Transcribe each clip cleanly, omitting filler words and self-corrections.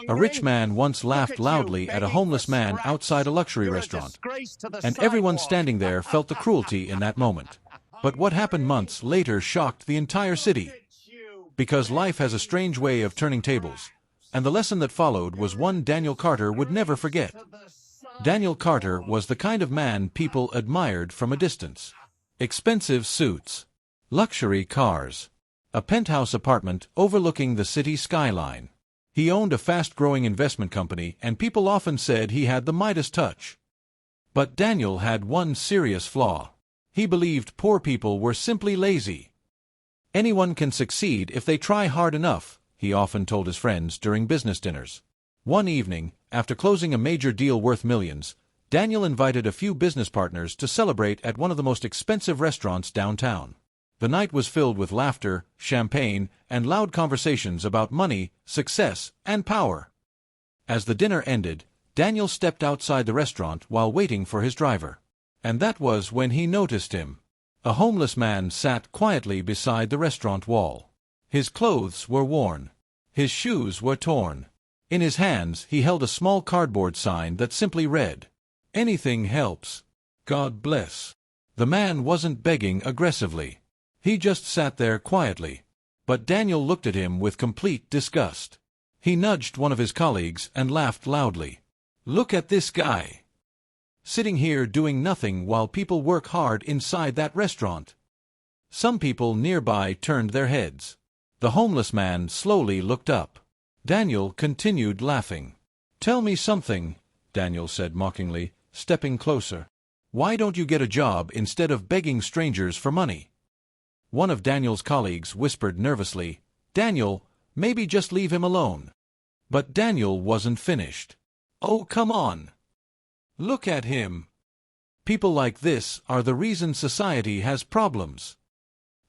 A rich man once laughed loudly at a homeless man outside a luxury restaurant, and everyone standing there felt the cruelty in that moment. But what happened months later shocked the entire city, because life has a strange way of turning tables, and the lesson that followed was one Daniel Carter would never forget. Daniel Carter was the kind of man people admired from a distance. Expensive suits, luxury cars, a penthouse apartment overlooking the city skyline. He owned a fast-growing investment company, and people often said he had the Midas touch. But Daniel had one serious flaw. He believed poor people were simply lazy. Anyone can succeed if they try hard enough, he often told his friends during business dinners. One evening, after closing a major deal worth millions, Daniel invited a few business partners to celebrate at one of the most expensive restaurants downtown. The night was filled with laughter, champagne, and loud conversations about money, success, and power. As the dinner ended, Daniel stepped outside the restaurant while waiting for his driver. And that was when he noticed him. A homeless man sat quietly beside the restaurant wall. His clothes were worn. His shoes were torn. In his hands he held a small cardboard sign that simply read, "Anything helps. God bless." The man wasn't begging aggressively. He just sat there quietly. But Daniel looked at him with complete disgust. He nudged one of his colleagues and laughed loudly. "Look at this guy. Sitting here doing nothing while people work hard inside that restaurant." Some people nearby turned their heads. The homeless man slowly looked up. Daniel continued laughing. "Tell me something," Daniel said mockingly, stepping closer. "Why don't you get a job instead of begging strangers for money?" One of Daniel's colleagues whispered nervously, "Daniel, maybe just leave him alone." But Daniel wasn't finished. "Oh, come on. Look at him. People like this are the reason society has problems."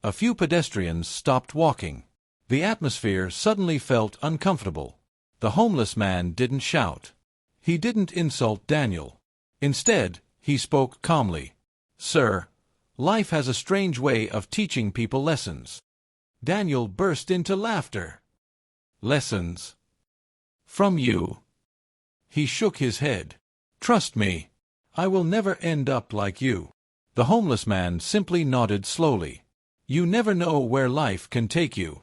A few pedestrians stopped walking. The atmosphere suddenly felt uncomfortable. The homeless man didn't shout. He didn't insult Daniel. Instead, he spoke calmly. "Sir, life has a strange way of teaching people lessons." Daniel burst into laughter. "Lessons? From you?" He shook his head. "Trust me, I will never end up like you." The homeless man simply nodded slowly. "You never know where life can take you."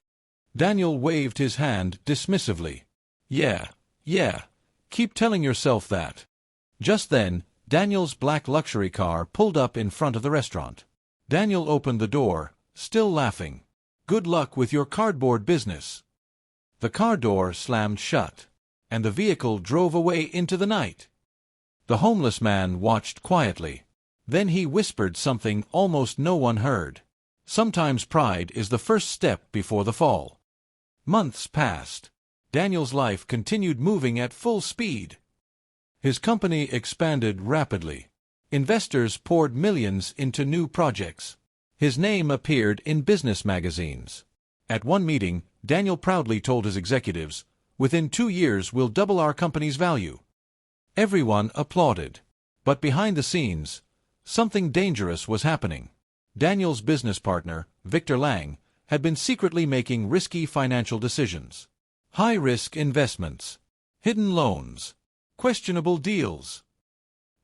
Daniel waved his hand dismissively. Yeah, keep telling yourself that." Just then, Daniel's black luxury car pulled up in front of the restaurant. Daniel opened the door, still laughing. "Good luck with your cardboard business." The car door slammed shut, and the vehicle drove away into the night. The homeless man watched quietly. Then he whispered something almost no one heard. "Sometimes pride is the first step before the fall." Months passed. Daniel's life continued moving at full speed. His company expanded rapidly. Investors poured millions into new projects. His name appeared in business magazines. At one meeting, Daniel proudly told his executives, "Within 2 years we'll double our company's value." Everyone applauded. But behind the scenes, something dangerous was happening. Daniel's business partner, Victor Lang, had been secretly making risky financial decisions. High-risk investments, hidden loans, questionable deals.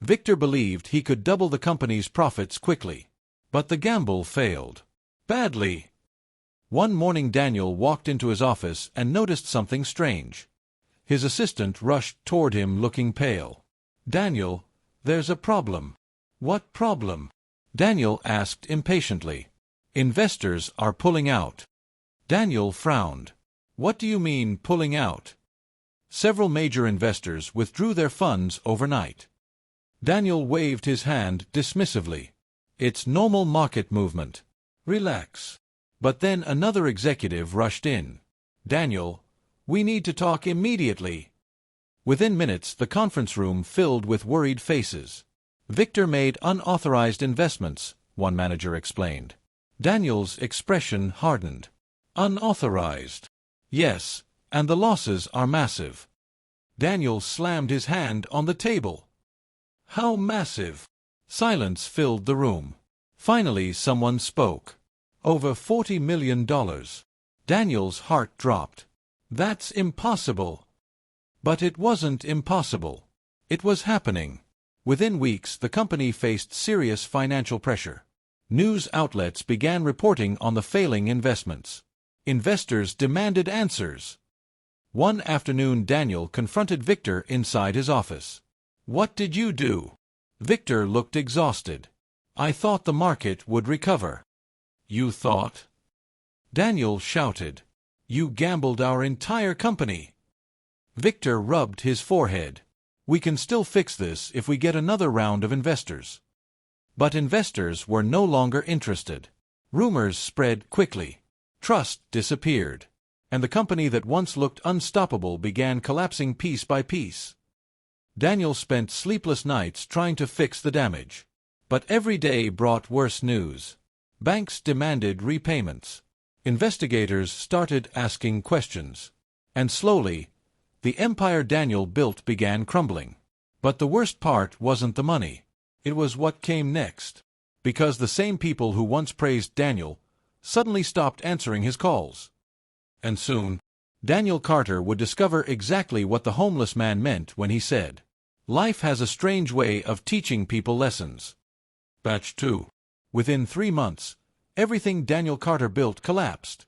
Victor believed he could double the company's profits quickly. But the gamble failed. Badly. One morning Daniel walked into his office and noticed something strange. His assistant rushed toward him looking pale. "Daniel, there's a problem." "What problem?" Daniel asked impatiently. "Investors are pulling out." Daniel frowned. "What do you mean, pulling out?" "Several major investors withdrew their funds overnight." Daniel waved his hand dismissively. "It's normal market movement. Relax." But then another executive rushed in. "Daniel, we need to talk immediately." Within minutes, the conference room filled with worried faces. "Victor made unauthorized investments," one manager explained. Daniel's expression hardened. "Unauthorized?" "Yes, and the losses are massive." Daniel slammed his hand on the table. "How massive?" Silence filled the room. Finally, someone spoke. "Over $40 million. Daniel's heart dropped. "That's impossible." But it wasn't impossible. It was happening. Within weeks, the company faced serious financial pressure. News outlets began reporting on the failing investments. Investors demanded answers. One afternoon, Daniel confronted Victor inside his office. "What did you do?" Victor looked exhausted. "I thought the market would recover." "You thought?" Daniel shouted. "You gambled our entire company." Victor rubbed his forehead. "We can still fix this if we get another round of investors." But investors were no longer interested. Rumors spread quickly. Trust disappeared. And the company that once looked unstoppable began collapsing piece by piece. Daniel spent sleepless nights trying to fix the damage. But every day brought worse news. Banks demanded repayments. Investigators started asking questions. And slowly, the empire Daniel built began crumbling. But the worst part wasn't the money. It was what came next. Because the same people who once praised Daniel suddenly stopped answering his calls. And soon, Daniel Carter would discover exactly what the homeless man meant when he said, "Life has a strange way of teaching people lessons." Batch 2. Within 3 months, everything Daniel Carter built collapsed.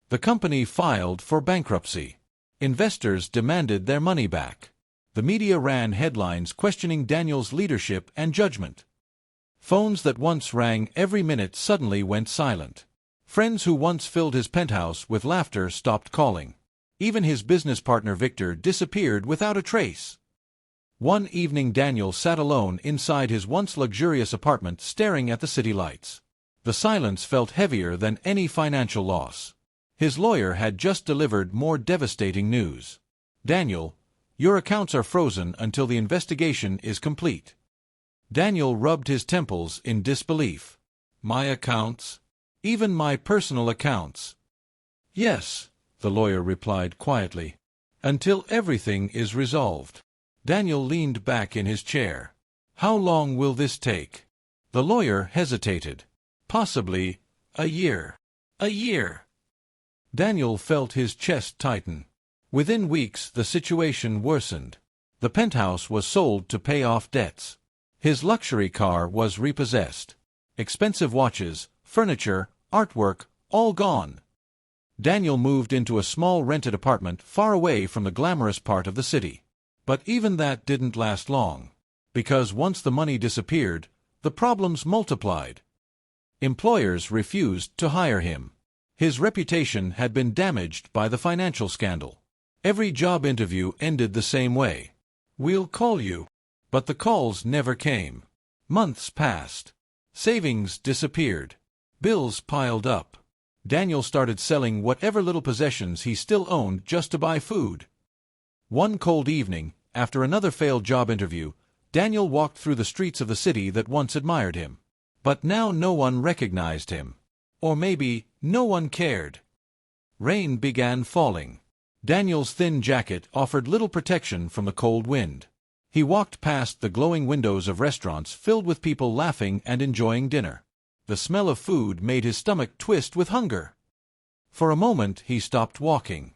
The company filed for bankruptcy. Investors demanded their money back. The media ran headlines questioning Daniel's leadership and judgment. Phones that once rang every minute suddenly went silent. Friends who once filled his penthouse with laughter stopped calling. Even his business partner Victor disappeared without a trace. One evening, Daniel sat alone inside his once luxurious apartment staring at the city lights. The silence felt heavier than any financial loss. His lawyer had just delivered more devastating news. "Daniel, your accounts are frozen until the investigation is complete." Daniel rubbed his temples in disbelief. "My accounts? Even my personal accounts?" "Yes," the lawyer replied quietly, "until everything is resolved." Daniel leaned back in his chair. "How long will this take?" The lawyer hesitated. "Possibly a year." "A year?" Daniel felt his chest tighten. Within weeks, the situation worsened. The penthouse was sold to pay off debts. His luxury car was repossessed. Expensive watches, furniture, artwork, all gone. Daniel moved into a small rented apartment far away from the glamorous part of the city. But even that didn't last long. Because once the money disappeared, the problems multiplied. Employers refused to hire him. His reputation had been damaged by the financial scandal. Every job interview ended the same way. "We'll call you." But the calls never came. Months passed. Savings disappeared. Bills piled up. Daniel started selling whatever little possessions he still owned just to buy food. One cold evening, after another failed job interview, Daniel walked through the streets of the city that once admired him. But now no one recognized him. Or maybe no one cared. Rain began falling. Daniel's thin jacket offered little protection from the cold wind. He walked past the glowing windows of restaurants filled with people laughing and enjoying dinner. The smell of food made his stomach twist with hunger. For a moment he stopped walking.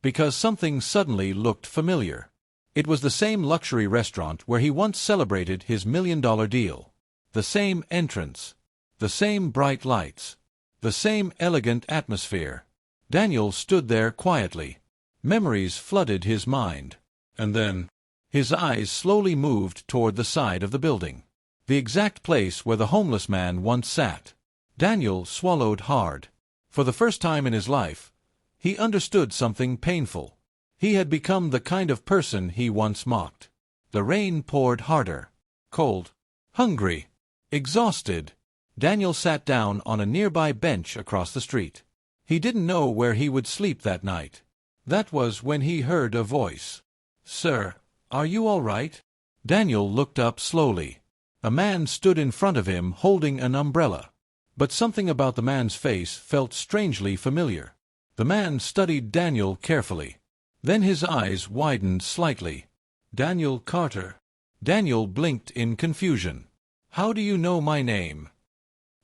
Because something suddenly looked familiar. It was the same luxury restaurant where he once celebrated his $1 million deal. The same entrance. The same bright lights. The same elegant atmosphere. Daniel stood there quietly. Memories flooded his mind. And then, his eyes slowly moved toward the side of the building. The exact place where the homeless man once sat. Daniel swallowed hard. For the first time in his life, he understood something painful. He had become the kind of person he once mocked. The rain poured harder. Cold. Hungry. Exhausted. Daniel sat down on a nearby bench across the street. He didn't know where he would sleep that night. That was when he heard a voice. "Sir, are you all right?" Daniel looked up slowly. A man stood in front of him holding an umbrella. But something about the man's face felt strangely familiar. The man studied Daniel carefully. Then his eyes widened slightly. "Daniel Carter." Daniel blinked in confusion. "How do you know my name?"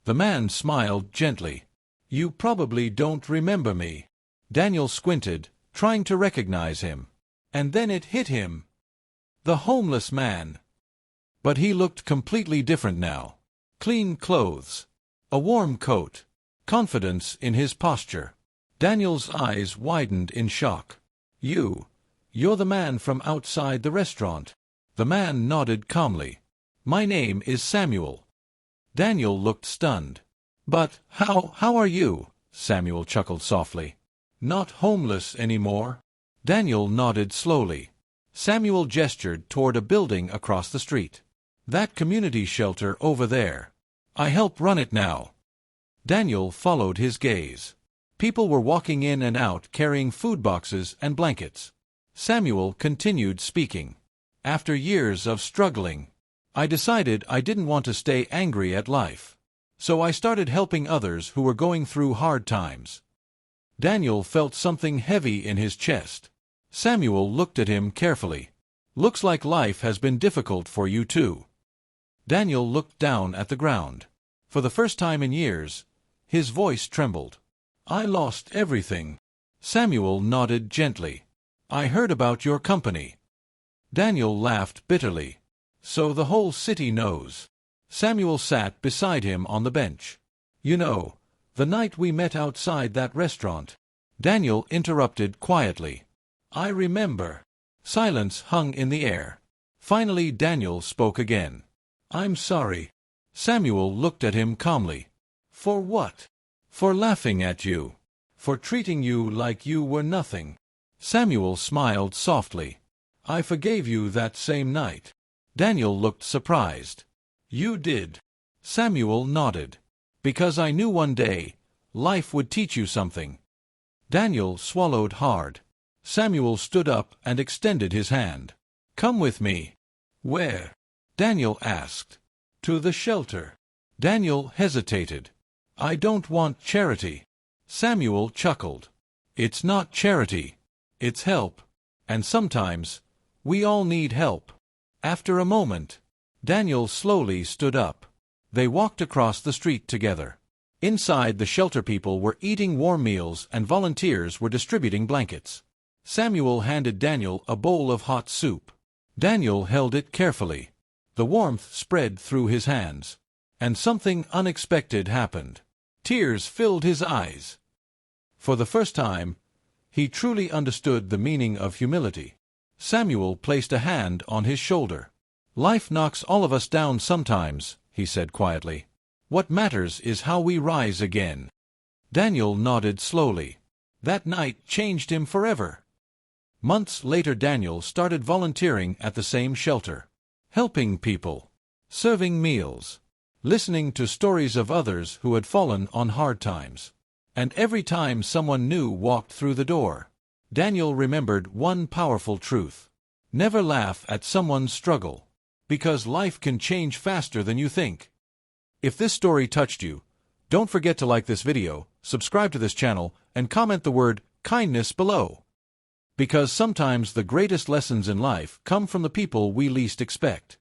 The man smiled gently. "You probably don't remember me." Daniel squinted, trying to recognize him. And then it hit him. The homeless man. But he looked completely different now. Clean clothes. A warm coat. Confidence in his posture. Daniel's eyes widened in shock. You're the man from outside the restaurant. The man nodded calmly. My name is Samuel. Daniel looked stunned. But how are you? Samuel chuckled softly. Not homeless anymore? Daniel nodded slowly. Samuel gestured toward a building across the street. That community shelter over there. I help run it now. Daniel followed his gaze. People were walking in and out carrying food boxes and blankets. Samuel continued speaking. After years of struggling, I decided I didn't want to stay angry at life. So I started helping others who were going through hard times. Daniel felt something heavy in his chest. Samuel looked at him carefully. Looks like life has been difficult for you too. Daniel looked down at the ground. For the first time in years, his voice trembled. I lost everything. Samuel nodded gently. I heard about your company. Daniel laughed bitterly. So the whole city knows. Samuel sat beside him on the bench. You know, the night we met outside that restaurant. Daniel interrupted quietly. I remember. Silence hung in the air. Finally Daniel spoke again. I'm sorry. Samuel looked at him calmly. For what? For laughing at you. For treating you like you were nothing. Samuel smiled softly. I forgave you that same night. Daniel looked surprised. You did. Samuel nodded. Because I knew one day, life would teach you something. Daniel swallowed hard. Samuel stood up and extended his hand. Come with me. Where? Daniel asked. To the shelter. Daniel hesitated. I don't want charity. Samuel chuckled. It's not charity. It's help. And sometimes, we all need help. After a moment, Daniel slowly stood up. They walked across the street together. Inside, the shelter people were eating warm meals and volunteers were distributing blankets. Samuel handed Daniel a bowl of hot soup. Daniel held it carefully. The warmth spread through his hands. And something unexpected happened. Tears filled his eyes. For the first time, he truly understood the meaning of humility. Samuel placed a hand on his shoulder. Life knocks all of us down sometimes, he said quietly. What matters is how we rise again. Daniel nodded slowly. That night changed him forever. Months later Daniel started volunteering at the same shelter. Helping people. Serving meals. Listening to stories of others who had fallen on hard times. And every time someone new walked through the door, Daniel remembered one powerful truth. Never laugh at someone's struggle. Because life can change faster than you think. If this story touched you, don't forget to like this video, subscribe to this channel, and comment the word kindness below. Because sometimes the greatest lessons in life come from the people we least expect.